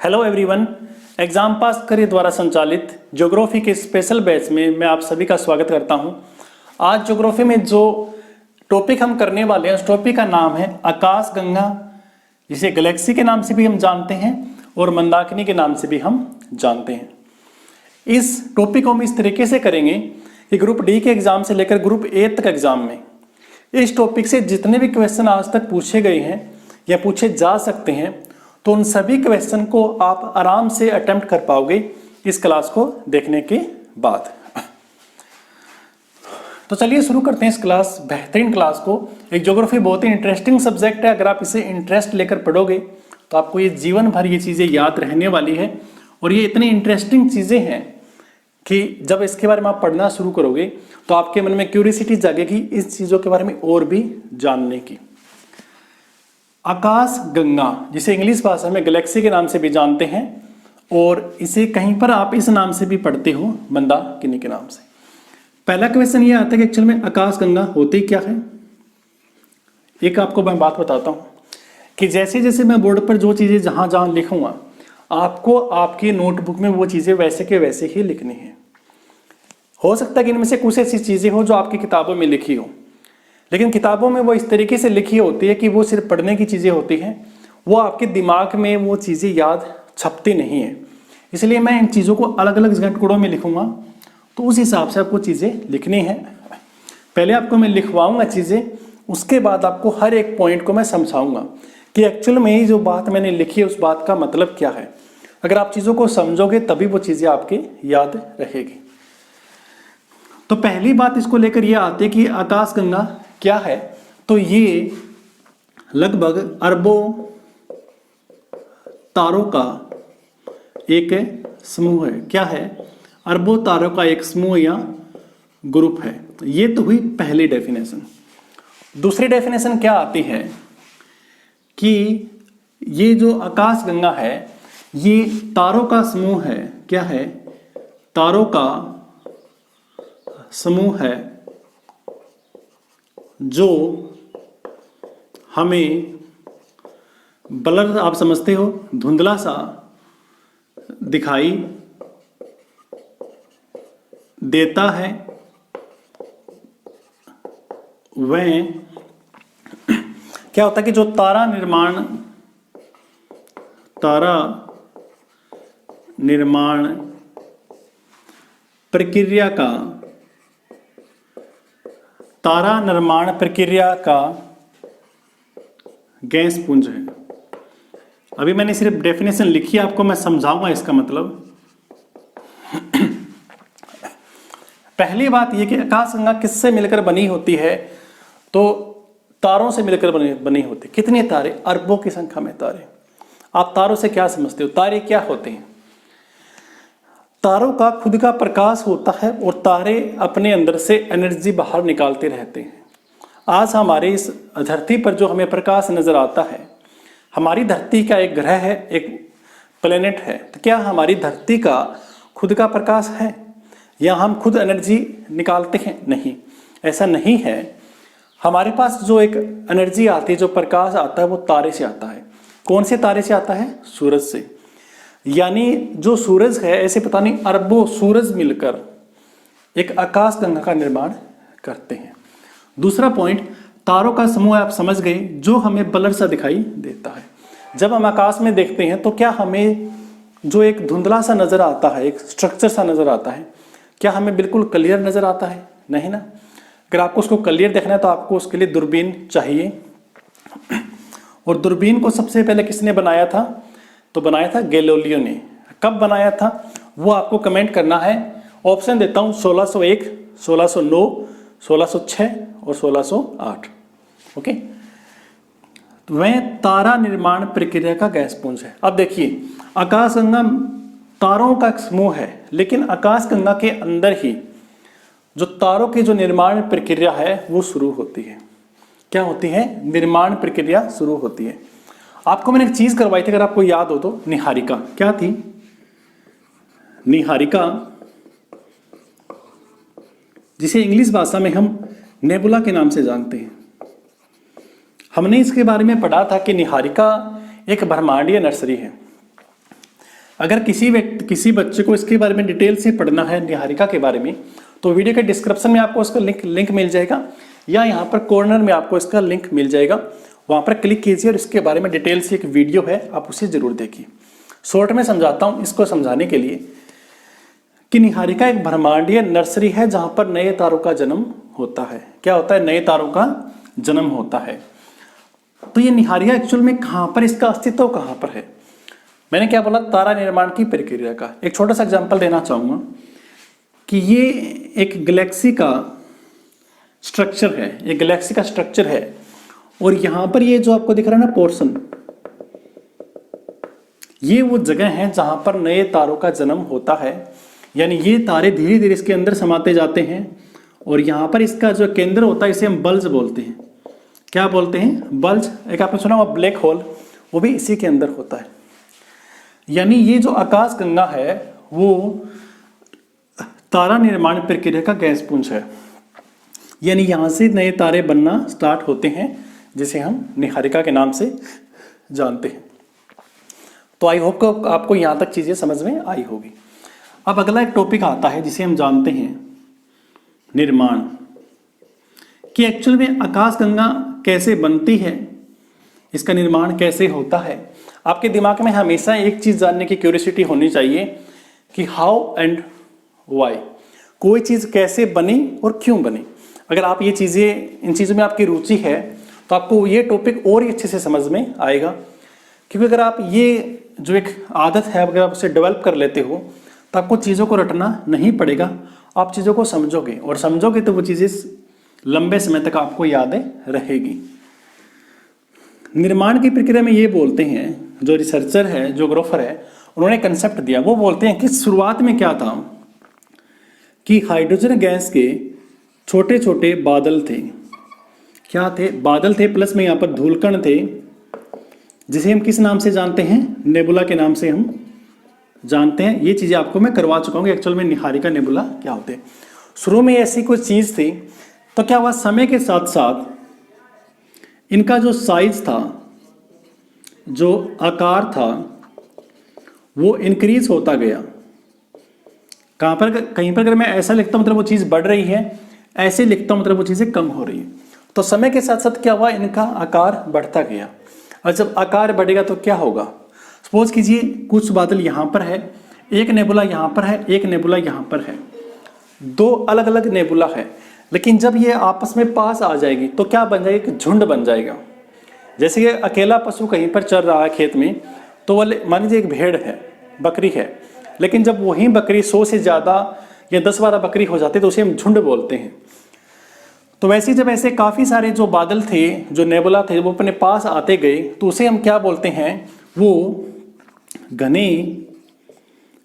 Hello everyone, exam पास करिए द्वारा संचालित ज्योग्राफी के स्पेशल बैच में मैं आप सभी का स्वागत करता हूं। आज ज्योग्राफी में जो टॉपिक हम करने वाले हैं उस टॉपिक का नाम है आकाशगंगा, जिसे गैलेक्सी के नाम से भी हम जानते हैं और मंदाकिनी के नाम से भी हम जानते हैं। इस टॉपिक को हम इस तरीके से करेंगे कि ग्रुप डी के एग्जाम से लेकर ग्रुप ए तक एग्जाम में इस टॉपिक से जितने भी क्वेश्चन आज तक पूछे गए हैं या पूछे जा सकते हैं तो उन सभी क्वेश्चन को आप आराम से अटेम्प्ट कर पाओगे इस क्लास को देखने के बाद। तो चलिए शुरू करते हैं इस क्लास, बेहतरीन क्लास को। एक ज्योग्राफी बहुत ही इंटरेस्टिंग सब्जेक्ट है। अगर आप इसे इंटरेस्ट लेकर पढ़ोगे तो आपको ये जीवन भर ये चीज़ें याद रहने वाली है और ये इतनी इंटरेस्टिंग चीज़ें हैं कि जब इसके बारे में आप पढ़ना शुरू करोगे तो आपके मन में क्यूरियोसिटी जागेगी इस चीज़ों के बारे में और भी जानने की। आकाश गंगा, जिसे इंग्लिश भाषा में गैलेक्सी के नाम से भी जानते हैं और इसे कहीं पर आप इस नाम से भी पढ़ते हो, मंदाकिनी के नाम से। पहला क्वेश्चन ये आता है कि एक्चुअल में आकाश गंगा होती क्या है। एक आपको मैं बात बताता हूँ कि जैसे जैसे मैं बोर्ड पर जो चीज़ें जहाँ जहाँ लिखूंगा आपको आपकी नोटबुक में वो चीज़ें वैसे के वैसे ही लिखनी है। हो सकता है कि इनमें से कुछ ऐसी चीज़ें हो जो आपकी किताबों में लिखी हो, लेकिन किताबों में वो इस तरीके से लिखी होती है कि वो सिर्फ पढ़ने की चीज़ें होती हैं, वो आपके दिमाग में वो चीज़ें याद छपती नहीं है। इसलिए मैं इन चीज़ों को अलग अलग टुकड़ों में लिखूंगा, तो उस हिसाब से आपको चीज़ें लिखनी है। पहले आपको मैं लिखवाऊंगा चीज़ें, उसके बाद आपको हर एक पॉइंट को मैं समझाऊंगा कि एक्चुअल में ये जो बात मैंने लिखी है उस बात का मतलब क्या है। अगर आप चीज़ों को समझोगे तभी वो चीज़ें आपके याद रहेगी। तो पहली बात इसको लेकर ये आती है कि आकाशगंगा क्या है। तो ये लगभग अरबों तारों का एक समूह है। क्या है? अरबों तारों का एक समूह या ग्रुप है। ये तो हुई पहली डेफिनेशन। दूसरी डेफिनेशन क्या आती है कि ये जो आकाशगंगा है ये तारों का समूह है। क्या है? तारों का समूह है जो हमें ब्लर, आप समझते हो, धुंधला सा दिखाई देता है। वह क्या होता है कि जो तारा निर्माण प्रक्रिया का गैस पुंज है। अभी मैंने सिर्फ डेफिनेशन लिखी है, आपको मैं समझाऊंगा इसका मतलब। पहली बात यह कि आकाशगंगा किससे मिलकर बनी होती है, तो तारों से मिलकर बनी होती है। कितने तारे? अरबों की संख्या में तारे। आप तारों से क्या समझते हो? तारे क्या होते हैं? तारों का खुद का प्रकाश होता है और तारे अपने अंदर से एनर्जी बाहर निकालते रहते हैं। आज हमारे इस धरती पर जो हमें प्रकाश नजर आता है, हमारी धरती का एक ग्रह है, एक प्लेनेट है, तो क्या हमारी धरती का खुद का प्रकाश है या हम खुद एनर्जी निकालते हैं? नहीं, ऐसा नहीं है। हमारे पास जो एक एनर्जी आती है, जो प्रकाश आता है, वो तारे से आता है। कौन से तारे से आता है? सूरज से। यानी जो सूरज है, ऐसे पता नहीं अरबों सूरज मिलकर एक आकाशगंगा का निर्माण करते हैं। दूसरा पॉइंट, तारों का समूह आप समझ गए, जो हमें ब्लर सा दिखाई देता है। जब हम आकाश में देखते हैं तो क्या हमें जो एक धुंधला सा नजर आता है, एक स्ट्रक्चर सा नजर आता है, क्या हमें बिल्कुल क्लियर नजर आता है? नहीं ना। अगर आपको उसको क्लियर देखना है तो आपको उसके लिए दूरबीन चाहिए। और दूरबीन को सबसे पहले किसने बनाया था? तो बनाया था गैलीलियो ने। कब बनाया था वो आपको कमेंट करना है। ऑप्शन देता हूं, 1601, 1609, 1606 और 1608। ओके, तो वह तारा निर्माण प्रक्रिया का गैस पुंज है। अब देखिए, आकाशगंगा तारों का एक समूह है, लेकिन आकाशगंगा के अंदर ही जो तारों की जो निर्माण प्रक्रिया है वो शुरू होती है। क्या होती है? निर्माण प्रक्रिया शुरू होती है। आपको मैंने एक चीज करवाई थी, अगर आपको याद हो तो, निहारिका। क्या थी? निहारिका, जिसे इंग्लिश भाषा में हम नेबुला के नाम से जानते हैं। हमने इसके बारे में पढ़ा था कि निहारिका एक ब्रह्मांडीय नर्सरी है। अगर किसी बच्चे को इसके बारे में डिटेल से पढ़ना है निहारिका के बारे में, तो वीडियो के डिस्क्रिप्शन में आपको उसका लिंक मिल जाएगा, या यहाँ पर कॉर्नर में आपको इसका लिंक मिल जाएगा, वहाँ पर क्लिक कीजिए और इसके बारे में डिटेल से एक वीडियो है, आप उसे जरूर देखिए। शॉर्ट में समझाता हूँ इसको समझाने के लिए कि निहारिका एक ब्रह्मांडीय नर्सरी है जहाँ पर नए तारों का जन्म होता है। क्या होता है? नए तारों का जन्म होता है। तो ये निहारिका एक्चुअल में कहाँ पर, इसका अस्तित्व कहाँ पर है? मैंने क्या बोला? तारा निर्माण की प्रक्रिया का एक छोटा सा एग्जाम्पल देना चाहूँगा कि ये एक गैलेक्सी का स्ट्रक्चर है, एक गैलेक्सी का स्ट्रक्चर है, और यहाँ पर ये जो आपको दिख रहा है ना पोर्शन, ये वो जगह है जहाँ पर नए तारों का जन्म होता है। यानी ये तारे धीरे धीरे इसके अंदर समाते जाते हैं, और यहाँ पर इसका जो केंद्र होता है इसे हम बल्ज बोलते हैं। क्या बोलते हैं? बल्ज। एक आपने सुना हुआ ब्लैक होल, वो भी इसी के अंदर होता है। यानी ये जो आकाश गंगा है वो तारा निर्माण प्रक्रिया का गैस पुंज है। यानी यहाँ से नए तारे बनना स्टार्ट होते हैं, जिसे हम निहारिका के नाम से जानते हैं। तो आई होप आपको यहाँ तक चीज़ें समझ में आई होगी। अब अगला एक टॉपिक आता है जिसे हम जानते हैं निर्माण, कि एक्चुअल में आकाशगंगा कैसे बनती है, इसका निर्माण कैसे होता है। आपके दिमाग में हमेशा एक चीज़ जानने की क्यूरियोसिटी होनी चाहिए कि हाउ एंड वाई, कोई चीज़ कैसे बनी और क्यों बनी। अगर आप ये चीज़ें, इन चीज़ों में आपकी रुचि है तो आपको ये टॉपिक और ही अच्छे से समझ में आएगा। क्योंकि अगर आप ये जो एक आदत है अगर आप उसे डेवलप कर लेते हो तो आपको चीज़ों को रटना नहीं पड़ेगा, आप चीज़ों को समझोगे, और समझोगे तो वो चीज़ें लंबे समय तक आपको यादें रहेगी। निर्माण की प्रक्रिया में ये बोलते हैं, जो रिसर्चर है, ज्योग्राफर है, उन्होंने कंसेप्ट दिया। वो बोलते हैं कि शुरुआत में क्या था कि हाइड्रोजन गैस के छोटे छोटे बादल थे। क्या थे? बादल थे, प्लस में यहाँ पर धूलकण थे, जिसे हम किस नाम से जानते हैं? नेबुला के नाम से हम जानते हैं। ये चीज़ें आपको मैं करवा चुका हूँ एक्चुअल में निहारिका नेबुला क्या होते हैं। शुरू में ऐसी कुछ चीज़ थी, तो क्या हुआ, समय के साथ साथ इनका जो साइज था, जो आकार था, वो इंक्रीज होता गया। कहाँ पर? कहीं पर अगर मैं ऐसा लिखता हूँ मतलब वो चीज़ बढ़ रही है, ऐसे लिखता हूँ मतलब वो चीज़ें कम हो रही है। तो समय के साथ साथ क्या हुआ, इनका आकार बढ़ता गया। और जब आकार बढ़ेगा तो क्या होगा? सपोज कीजिए कुछ बादल यहाँ पर है, एक नेबुला यहाँ पर है, एक नेबुला यहाँ पर है, दो अलग अलग नेबुला है। लेकिन जब ये आपस में पास आ जाएगी तो क्या बन जाएगा? एक झुंड बन जाएगा। जैसे कि अकेला पशु कहीं पर चल रहा है खेत में, तो वो मान लीजिए एक भेड़ है, बकरी है, लेकिन जब वही बकरी 100 से ज़्यादा या 10-12 बकरी हो जाती है तो उसे हम झुंड बोलते हैं। तो वैसे जब ऐसे काफ़ी सारे जो बादल थे, जो नेबुला थे, वो अपने पास आते गए तो उसे हम क्या बोलते हैं? वो घने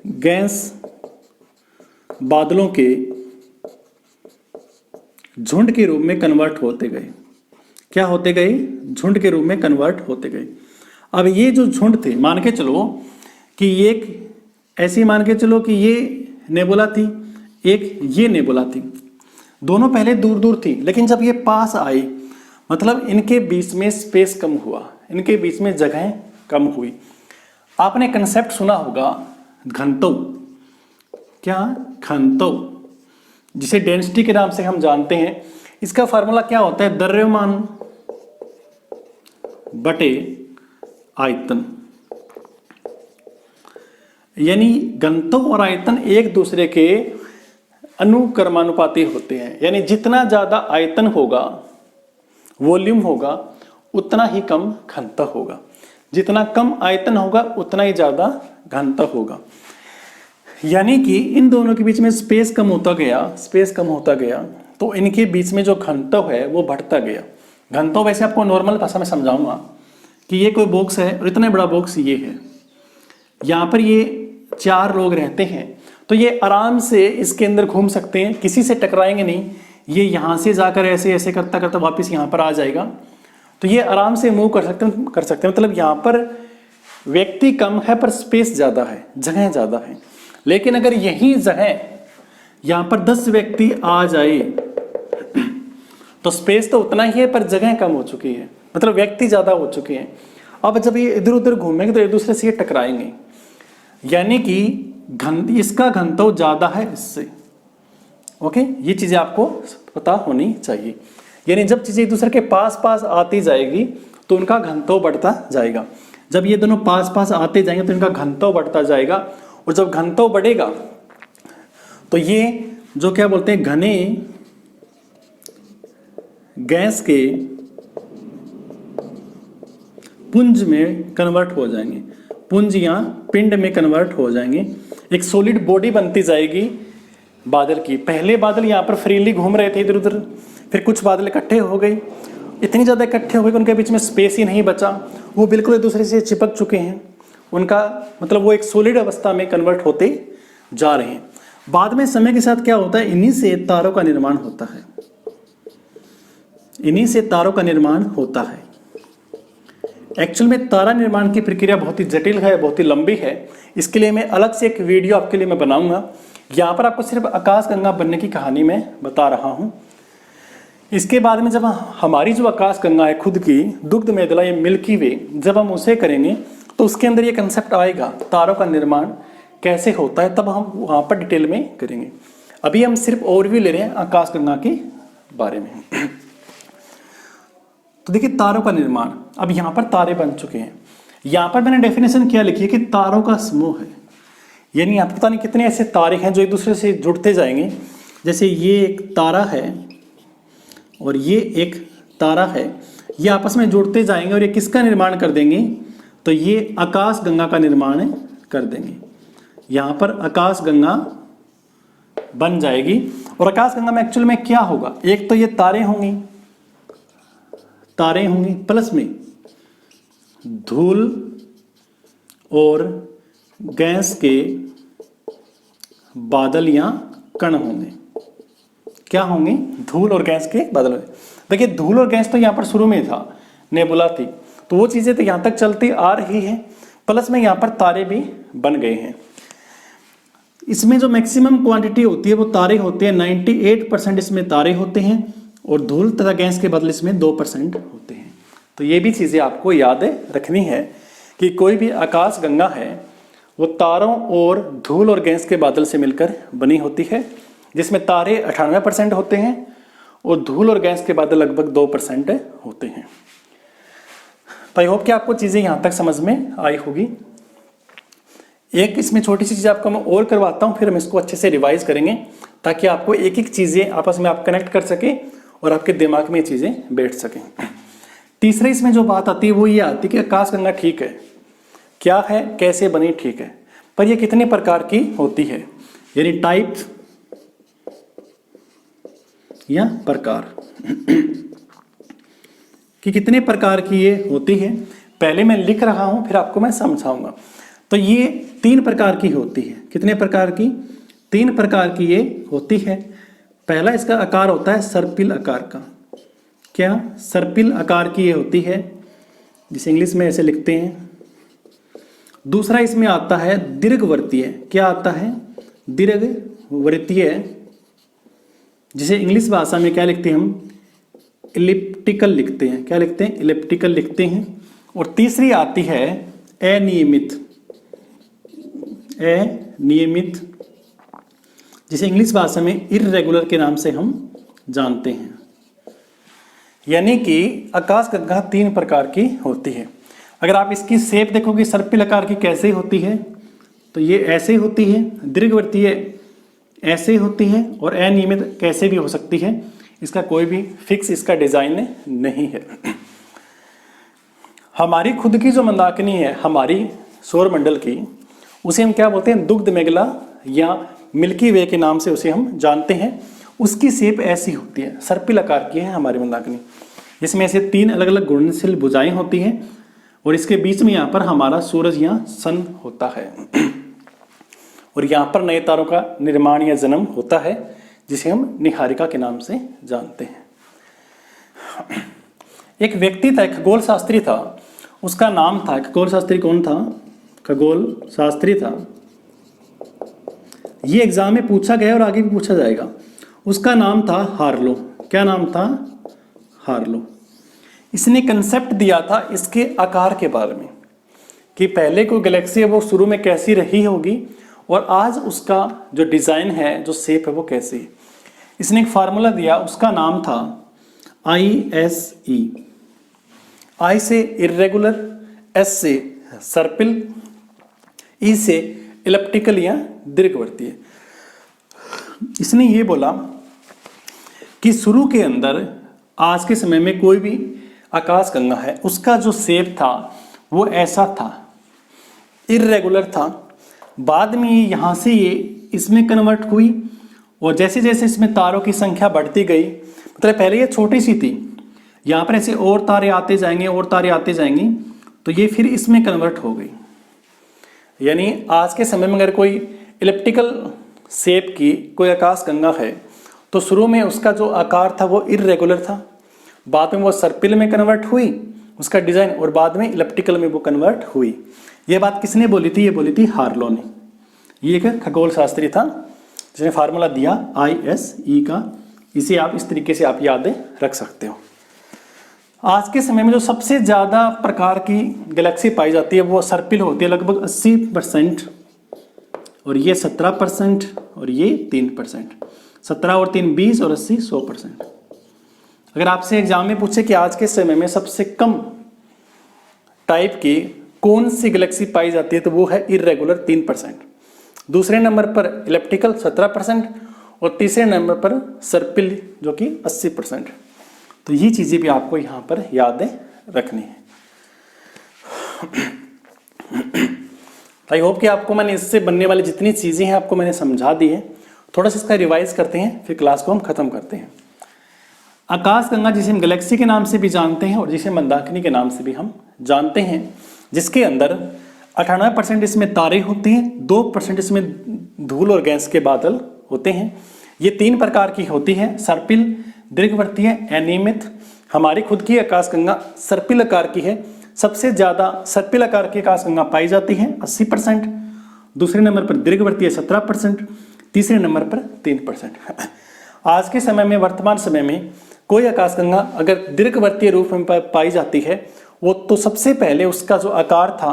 गैस बादलों के झुंड के रूप में कन्वर्ट होते गए। क्या होते गए? झुंड के रूप में कन्वर्ट होते गए। अब ये जो झुंड थे, मान के चलो कि एक ऐसी, मान के चलो कि ये नेबुला थी, एक ये नेबुला थी, दोनों पहले दूर दूर थी, लेकिन जब ये पास आई मतलब इनके बीच में स्पेस कम हुआ, इनके बीच में जगह कम हुई। आपने कंसेप्ट सुना होगा घनत्व। क्या? घनत्व, जिसे डेंसिटी के नाम से हम जानते हैं। इसका फार्मूला क्या होता है? द्रव्यमान बटे आयतन। यानी घनत्व और आयतन एक दूसरे के अनुक्रमानुपाती होते हैं। यानी जितना ज़्यादा आयतन होगा, वॉल्यूम होगा, उतना ही कम घनत्व होगा। जितना कम आयतन होगा उतना ही ज़्यादा घनत्व होगा। यानी कि इन दोनों के बीच में स्पेस कम होता गया, तो इनके बीच में जो घनत्व है वो बढ़ता गया। घनत्व वैसे आपको नॉर्मल भाषा में समझाऊंगा कि ये कोई बॉक्स है और इतना बड़ा बॉक्स ये है, यहाँ पर ये 4 लोग रहते हैं, तो ये आराम से इसके अंदर घूम सकते हैं, किसी से टकराएंगे नहीं। ये यहाँ से जाकर ऐसे ऐसे करता करता वापस यहाँ पर आ जाएगा, तो ये आराम से मूव कर सकते हैं। मतलब यहाँ पर व्यक्ति कम है पर स्पेस ज़्यादा है, जगह ज़्यादा है। लेकिन अगर यही जगह यहाँ पर 10 व्यक्ति आ जाए तो स्पेस तो उतना ही है पर जगह कम हो चुकी है, मतलब व्यक्ति ज़्यादा हो चुके हैं। अब जब ये इधर उधर घूमेंगे तो एक दूसरे से ये टकराएंगे। यानी कि इसका घनत्व ज्यादा है इससे। ओके, ये चीजें आपको पता होनी चाहिए। यानी जब चीजें एक दूसरे के पास पास आती जाएगी तो उनका घनत्व बढ़ता जाएगा। जब ये दोनों पास पास आते जाएंगे तो इनका घनत्व बढ़ता जाएगा, और जब घनत्व बढ़ेगा तो ये जो क्या बोलते हैं घने गैस के पुंज में कन्वर्ट हो जाएंगे, पुंज या पिंड में कन्वर्ट हो जाएंगे। एक सॉलिड बॉडी बनती जाएगी बादल की। पहले बादल यहाँ पर फ्रीली घूम रहे थे इधर उधर, फिर कुछ बादल इकट्ठे हो गए, इतनी ज़्यादा इकट्ठे हो गए कि उनके बीच में स्पेस ही नहीं बचा, वो बिल्कुल एक दूसरे से चिपक चुके हैं। उनका मतलब वो एक सॉलिड अवस्था में कन्वर्ट होते जा रहे हैं। बाद में समय के साथ क्या होता है, इन्हीं से तारों का निर्माण होता है, इन्हीं से तारों का निर्माण होता है। एक्चुअल में तारा निर्माण की प्रक्रिया बहुत ही जटिल है, बहुत ही लंबी है। इसके लिए मैं अलग से एक वीडियो आपके लिए मैं बनाऊंगा। यहाँ पर आपको सिर्फ आकाशगंगा बनने की कहानी मैं बता रहा हूँ। इसके बाद में जब हमारी जो आकाशगंगा है खुद की, दुग्ध मेदला या मिल्की वे, जब हम उसे करेंगे तो उसके अंदर ये कंसेप्ट आएगा तारों का निर्माण कैसे होता है, तब हम वहाँ पर डिटेल में करेंगे। अभी हम सिर्फ ओवरव्यू ले रहे हैं आकाशगंगा के बारे में। तो देखिए तारों का निर्माण, अब यहाँ पर तारे बन चुके हैं। यहाँ पर मैंने डेफिनेशन क्या लिखी है कि तारों का समूह है, यानी आप पता नहीं कितने ऐसे तारे हैं जो एक दूसरे से जुड़ते जाएंगे। जैसे ये एक तारा है और ये एक तारा है, ये आपस में जुड़ते जाएंगे और ये किसका निर्माण कर देंगे, तो ये आकाशगंगा का निर्माण कर देंगे। यहाँ पर आकाशगंगा बन जाएगी। और आकाशगंगा में एक्चुअल में क्या होगा, एक तो ये तारे होंगी, तारे होंगी, प्लस में धूल और गैस के बादल या कण होंगे। क्या होंगे, धूल और गैस के बादल होंगे। देखिए धूल और गैस तो यहाँ पर शुरू में था, नेबुला थी, तो वो चीजें तो यहाँ तक चलती आ रही हैं, प्लस में यहाँ पर तारे भी बन गए हैं। इसमें जो मैक्सिमम क्वांटिटी होती है वो तारे होते हैं, 98% इसमें तारे होते हैं, और धूल तथा गैस के बादल इसमें 2% होते हैं। तो ये भी चीज़ें आपको याद रखनी है कि कोई भी आकाशगंगा है वो तारों और धूल और गैस के बादल से मिलकर बनी होती है, जिसमें तारे 98% होते हैं और धूल और गैस के बादल लगभग 2% होते हैं। तो आई होप कि आपको चीज़ें यहाँ तक समझ में आई होगी। एक इसमें छोटी सी चीज़ आपको मैं और करवाता हूँ, फिर हम इसको अच्छे से रिवाइज करेंगे ताकि आपको एक एक चीज़ें आपस में आप कनेक्ट कर सकें और आपके दिमाग में ये चीज़ें बैठ सकें। तीसरे इसमें जो बात आती है वो ये आती है कि आकाशगंगा ठीक है, क्या है, कैसे बनी, ठीक है, पर ये कितने प्रकार की होती है, यानी टाइप या प्रकार कि कितने प्रकार की ये होती है। पहले मैं लिख रहा हूं फिर आपको मैं समझाऊंगा। तो ये 3 प्रकार की होती है। कितने प्रकार की, 3 प्रकार की ये होती है। पहला इसका आकार होता है सर्पिल आकार का। क्या, सर्पिल आकार की ये होती है, जिसे इंग्लिश में ऐसे लिखते हैं। दूसरा इसमें आता है दीर्घवृत्तीय। क्या आता है, दीर्घवृत्तीय, जिसे इंग्लिश भाषा में क्या लिखते हैं हम, इलिप्टिकल लिखते हैं। क्या लिखते हैं, इलिप्टिकल लिखते हैं। और तीसरी आती है अनियमित, अनियमित, जिसे इंग्लिश भाषा में इर्रेगुलर के नाम से हम जानते हैं। यानी कि आकाशगंगा 3 प्रकार की होती है। अगर आप इसकी शेप देखोगे सर्पिल आकार की कैसे होती है, तो ये ऐसे होती है, दीर्घवृत्तीय ऐसे होती है, और अनियमित कैसे भी हो सकती है। इसका कोई भी फिक्स इसका डिजाइन नहीं है। हमारी खुद की जो मंदाकिनी है, हमारी सौरमंडल की, उसे हम क्या बोलते हैं, दुग्ध मेगला या मिल्की वे के नाम से उसे हम जानते हैं। उसकी शेप ऐसी होती है, सर्पिल आकार की है हमारी मंदाकिनी, जिसमें ऐसे 3 अलग अलग घूर्णनशील भुजाएं होती हैं, और इसके बीच में यहाँ पर हमारा सूरज या सन होता है। और यहाँ पर नए तारों का निर्माण या जन्म होता है, जिसे हम निहारिका के नाम से जानते हैं। एक व्यक्ति था, एक खगोल शास्त्री था, उसका नाम था, खगोल शास्त्री कौन था, खगोल शास्त्री था। ये एग्जाम में पूछा गया और आगे भी पूछा जाएगा। उसका नाम था हार्लो। क्या नाम था, हार्लो। इसने कंसेप्ट दिया था इसके आकार के बारे में कि पहले कोई गैलेक्सी है वो शुरू में कैसी रही होगी और आज उसका जो डिज़ाइन है, जो शेप है वो कैसी है। इसने एक फार्मूला दिया, उसका नाम था ISE। I से इर्रेगुलर, S से सर्पिल, E से इलिप्टिकल या दीर्घवृत्तीय। इसने ये बोला कि शुरू के अंदर आज के समय में कोई भी आकाश गंगा है, उसका जो शेप था वो ऐसा था, इर्रेगुलर था। बाद में ये यहाँ से ये इसमें कन्वर्ट हुई और जैसे जैसे इसमें तारों की संख्या बढ़ती गई, मतलब पहले ये छोटी सी थी, यहाँ पर ऐसे और तारे आते जाएंगे और तारे आते जाएंगे, तो ये फिर इसमें कन्वर्ट हो गई। यानी आज के समय में अगर कोई इलिप्टिकल शेप की कोई आकाश गंगा है तो शुरू में उसका जो आकार था वो इर्रेगुलर था, बाद में वो सर्पिल में कन्वर्ट हुई उसका डिज़ाइन, और बाद में इलिप्टिकल में वो कन्वर्ट हुई। ये बात किसने बोली थी? ये बोली थी हार्लो ने। ये एक खगोल शास्त्री था जिसने फार्मूला दिया ISE का। इसे आप इस तरीके से आप यादें रख सकते हो। आज के समय में जो सबसे ज़्यादा प्रकार की गैलेक्सी पाई जाती है वो सर्पिल होती है, लगभग 80%, और ये 17%, और ये 3%। 17 और 3 20 और 80 100%। अगर आपसे एग्जाम में पूछे कि आज के समय में सबसे कम टाइप की कौन सी गैलेक्सी पाई जाती है तो वो है इर्रेगुलर 3%। दूसरे नंबर पर इलिप्टिकल 17% और तीसरे नंबर पर सर्पिल जो कि 80%। तो ये चीज़ें भी आपको यहाँ पर यादें रखनी है। आई होप कि आपको मैंने इससे बनने वाली जितनी चीज़ें हैं आपको मैंने समझा दी है। थोड़ा सा इसका रिवाइज करते हैं, फिर क्लास को हम खत्म करते हैं। आकाश गंगा जिसे हम गैलेक्सी के नाम से भी जानते हैं और जिसे मंदाकिनी के नाम से भी हम जानते हैं, जिसके अंदर 98% इसमें तारे होते हैं, 2% इसमें धूल और गैस के बादल होते हैं। ये 3 प्रकार की होती है, सर्पिल, दीर्घवृत्तीय, अनियमित। हमारी खुद की आकाश गंगा सर्पिल आकार की है। सबसे ज़्यादा सर्पिल आकार की आकाश गंगा पाई जाती है 80%, दूसरे नंबर पर दीर्घवृत्तीय 17%, तीसरे नंबर पर 3%। आज के समय में, वर्तमान समय में कोई आकाश गंगा अगर दीर्घवृत्तीय रूप में पाई जाती है वो तो सबसे पहले उसका जो आकार था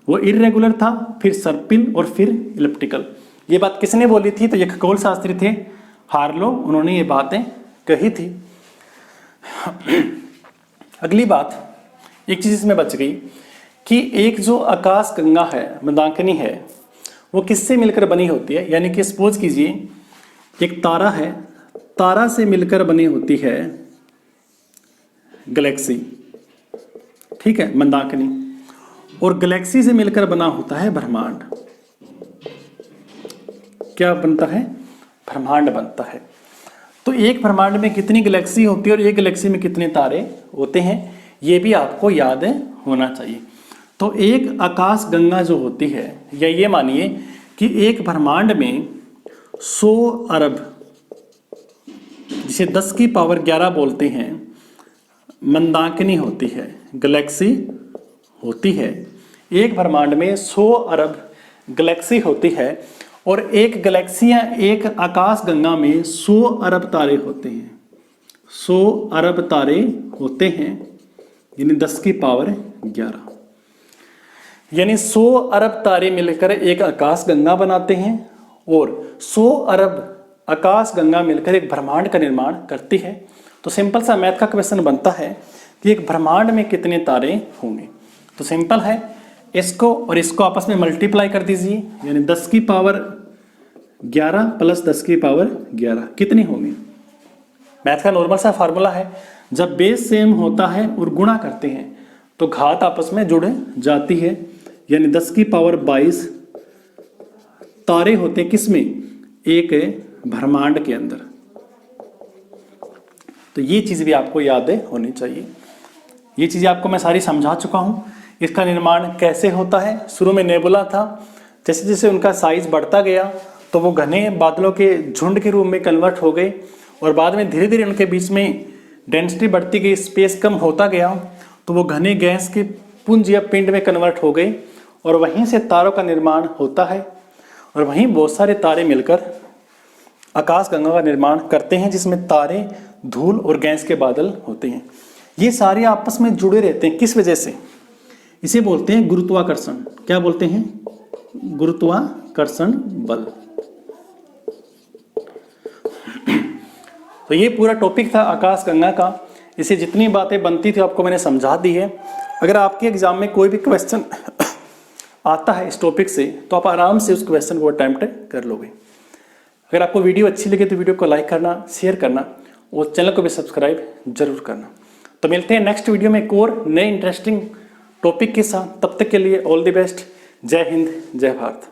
वो इर्रेगुलर था, फिर सर्पिल और फिर इलिप्टिकल। ये बात किसने बोली थी? तो ये खगोल शास्त्री थे हार्लो, उन्होंने ये बातें कही थी। अगली बात, एक चीज़ इसमें बच गई कि एक जो आकाश गंगा है, मंदाकिनी है, वो किससे मिलकर बनी होती है। यानी कि सपोज कीजिए एक तारा है, तारा से मिलकर बनी होती है गैलेक्सी, ठीक है, मंदाकिनी, और गैलेक्सी से मिलकर बना होता है ब्रह्मांड। क्या बनता है? ब्रह्मांड बनता है। तो एक ब्रह्मांड में कितनी गैलेक्सी होती है और एक गैलेक्सी में कितने तारे होते हैं, ये भी आपको याद होना चाहिए। तो एक आकाश गंगा जो होती है, या ये मानिए कि एक ब्रह्मांड में 100 अरब, जिसे 10 की पावर 11 बोलते हैं, मंदाकिनी होती है, गैलेक्सी होती है। एक ब्रह्मांड में 100 अरब गैलेक्सी होती है और एक गैलेक्सी या एक आकाश गंगा में 100 अरब तारे होते हैं। 100 अरब तारे होते हैं, यानी 10 की पावर 11, यानी 100 अरब तारे मिलकर एक आकाश गंगा बनाते हैं और 100 अरब आकाश गंगा मिलकर एक ब्रह्मांड का निर्माण करती है। तो सिंपल सा मैथ का क्वेश्चन बनता है कि एक ब्रह्मांड में कितने तारे होंगे। तो सिंपल है, इसको और इसको आपस में मल्टीप्लाई कर दीजिए, यानी 10 की पावर 11 प्लस 10 की पावर 11 कितनी होंगी। मैथ का नॉर्मल सा फार्मूला है, जब बेस सेम होता है और गुणा करते हैं तो घात आपस में जुड़ जाती है, यानी 10 की पावर 22 तारे होते हैं किसमें? एक ब्रह्मांड के अंदर। तो ये चीज़ भी आपको याद होनी चाहिए। ये चीज़ें आपको मैं सारी समझा चुका हूँ। इसका निर्माण कैसे होता है, शुरू में नेबुला था, जैसे जैसे उनका साइज बढ़ता गया तो वो घने बादलों के झुंड के रूप में कन्वर्ट हो गए और बाद में धीरे धीरे उनके बीच में डेंसिटी बढ़ती गई, स्पेस कम होता गया तो वो घने गैस के पुंज या पिंड में कन्वर्ट हो गए और वहीं से तारों का निर्माण होता है और वहीं बहुत सारे तारे मिलकर आकाश गंगा का निर्माण करते हैं, जिसमें तारे, धूल और गैस के बादल होते हैं। ये सारे आपस में जुड़े रहते हैं। किस वजह से? इसे बोलते हैं गुरुत्वाकर्षण। क्या बोलते हैं? गुरुत्वाकर्षण बल। तो ये पूरा टॉपिक था आकाशगंगा का। इसे जितनी बातें बनती थी आपको मैंने समझा दी है। अगर आपके एग्जाम में कोई भी क्वेश्चन आता है इस टॉपिक से तो आप आराम से उस क्वेश्चन को अटेम्प्ट कर लोगे। अगर आपको वीडियो अच्छी लगे तो वीडियो को लाइक करना, शेयर करना और चैनल को भी सब्सक्राइब जरूर करना। तो मिलते हैं नेक्स्ट वीडियो में एक और नए इंटरेस्टिंग टॉपिक के साथ। तब तक के लिए ऑल द बेस्ट। जय हिंद, जय भारत।